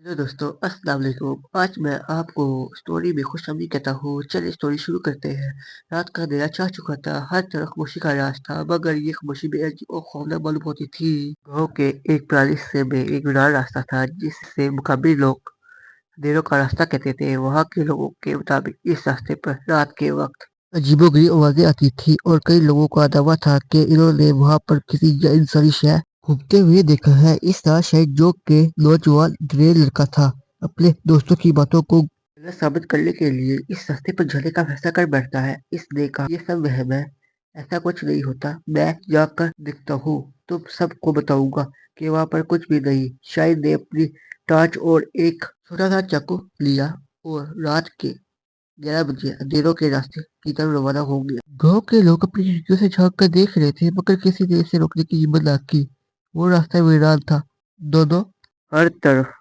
Hello दोस्तों, अस्सलाम वालेकुम। आज मैं आपको स्टोरी में खुशखबरी कहता हूँ। चलिए स्टोरी शुरू करते हैं। रात का अंधेरा छा चुका था, हर तरफ खामोशी का राज था, मगर ये खामोशी भी अजीब और खौफनाक मालूम होती थी। गांव के एक पुराने हिस्से में एक विरान रास्ता था, जिससे मुकामी लोग अंधेरों का रास्ता कहते थे। वहाँ के लोगों के मुताबिक इस रास्ते पर रात के वक्त अजीबोगरीब आवाजें आती थी और कई लोगों का दावा था कि इन्होंने वहाँ पर किसी इंसानी शय घूमते हुए देखा है। इस तरह शहीद जोग के नौजवान ग्रे लड़का था, अपने दोस्तों की बातों को गलत साबित करने के लिए इस रास्ते पर जाने का फैसला कर बैठता है। इसने कहा, ये सब वहम है, ऐसा कुछ नहीं होता। मैं जाकर देखता हूँ, तुम सबको बताऊंगा कि वहाँ पर कुछ भी नहीं। शाहिद ने अपनी टॉर्च और एक छोटा सा चाकू लिया और रात के 11 बजे अंधेरों के रास्ते की तरफ रवाना हो गया। गांव के लोग अपनी खिड़कियों से झांक कर देख रहे थे, मगर किसी ने इसे रोकने की हिम्मत न की। वो रास्ता वीरान था, दोनों हर तरफ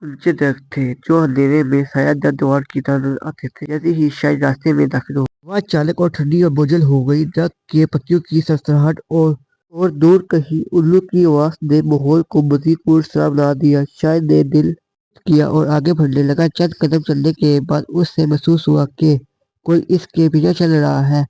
ऊंचे दरख्त थे जो अंधेरे में सायादार दीवार की तरह नजर आते थे। जैसे ही शायद रास्ते में दाखिल हो, हवा अचानक और ठंडी और बोझल हो गई। दरख्त के पत्तियों की सरसराहट और दूर कहीं उल्लू की आवाज ने माहौल को मजीद पुरसराब बना दिया। शायद ने दिल किया और आगे बढ़ने लगा। चंद कदम चलने के बाद उससे महसूस हुआ कि कोई इसके पीछे चल रहा है।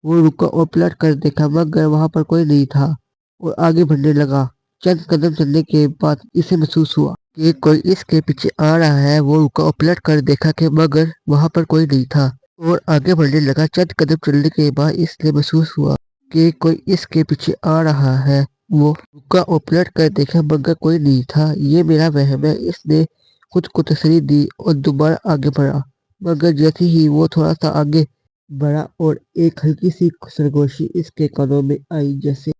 वो रुका और पलट कर देखा, मगर वहां पर कोई नहीं था और आगे बढ़ने लगा। चंद कदम चलने के बाद इसे महसूस हुआ कि कोई इसके पीछे आ रहा है। वो रुका और पलट कर देखा कि मगर वहां पर कोई नहीं था और आगे बढ़ने लगा। चंद कदम चलने के बाद इसने महसूस हुआ कि कोई इसके पीछे आ रहा है। वो रुका और पलट कर देखा, मगर कोई नहीं था। ये मेरा वहम है, इसने खुद को तसल्ली दी और दोबारा आगे बढ़ा। मगर जैसे ही वो थोड़ा सा आगे बढ़ा और एक हल्की सी सरगोशी इसके कानों में आई, जैसे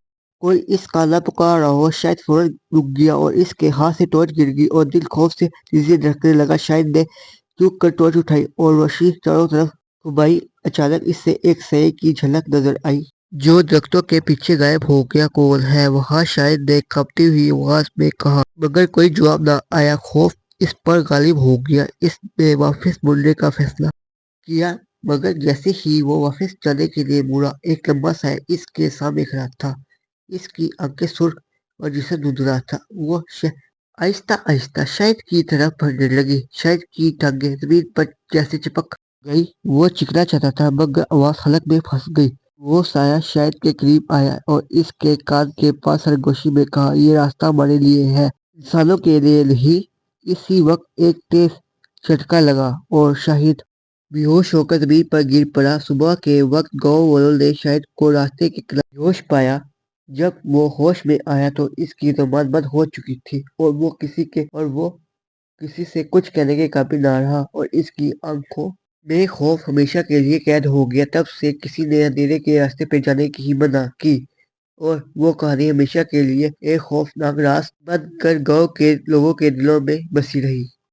कोई इसका नाम पुकार रहा हो। शायद फौरन रुक गया और इसके हाथ से टॉर्च गिर गई और दिल खौफ से तेजी धड़कने लगा। शायद ने झुक कर टॉर्च उठाई और रोशनी चारों तरफ घुमाई। अचानक इससे एक साये की झलक नजर आई जो दरख्तों के पीछे गायब हो गया। कौन है वहाँ? शायद ने कांपती हुई आवाज में कहा, मगर कोई जवाब न आया। खौफ इस पर गालिब हो गया। इसने वापस मुड़ने का फैसला किया, मगर जैसे ही वो वापस जाने के लिए मुड़ा, एक लंबा साया इसके सामने खड़ा था। इसकी आंखें सुर्ख और जिसम धुंधला था। वो आहिस्ता आहिस्ता शायद की तरफ बढ़ने लगी। शायद की टांगें जमीन पर जैसे चिपक गई। वो चीखना चाहता था, मगर आवाज हलक में फंस गई। वो साया शायद के करीब आया और इसके कान के पास सरगोशी में कहा, ये रास्ता हमारे लिए है, इंसानों के लिए नहीं। इसी वक्त एक तेज झटका लगा और शाहिद बेहोश होकर जमीन पर गिर पड़ा। सुबह के वक्त गांव वालों ने शाहिद को रास्ते के किनारे बेहोश पाया। जब वो होश में आया तो इसकी जुबान बंद हो चुकी थी और वो किसी से कुछ कहने के काबिल ना रहा और इसकी आंखों में खौफ हमेशा के लिए कैद हो गया। तब से किसी ने अंधेरे के रास्ते पे जाने की हिम्मत ना की और वो कहानी हमेशा के लिए एक खौफनाक राज बन कर गांव के लोगों के दिलों में बसी रही।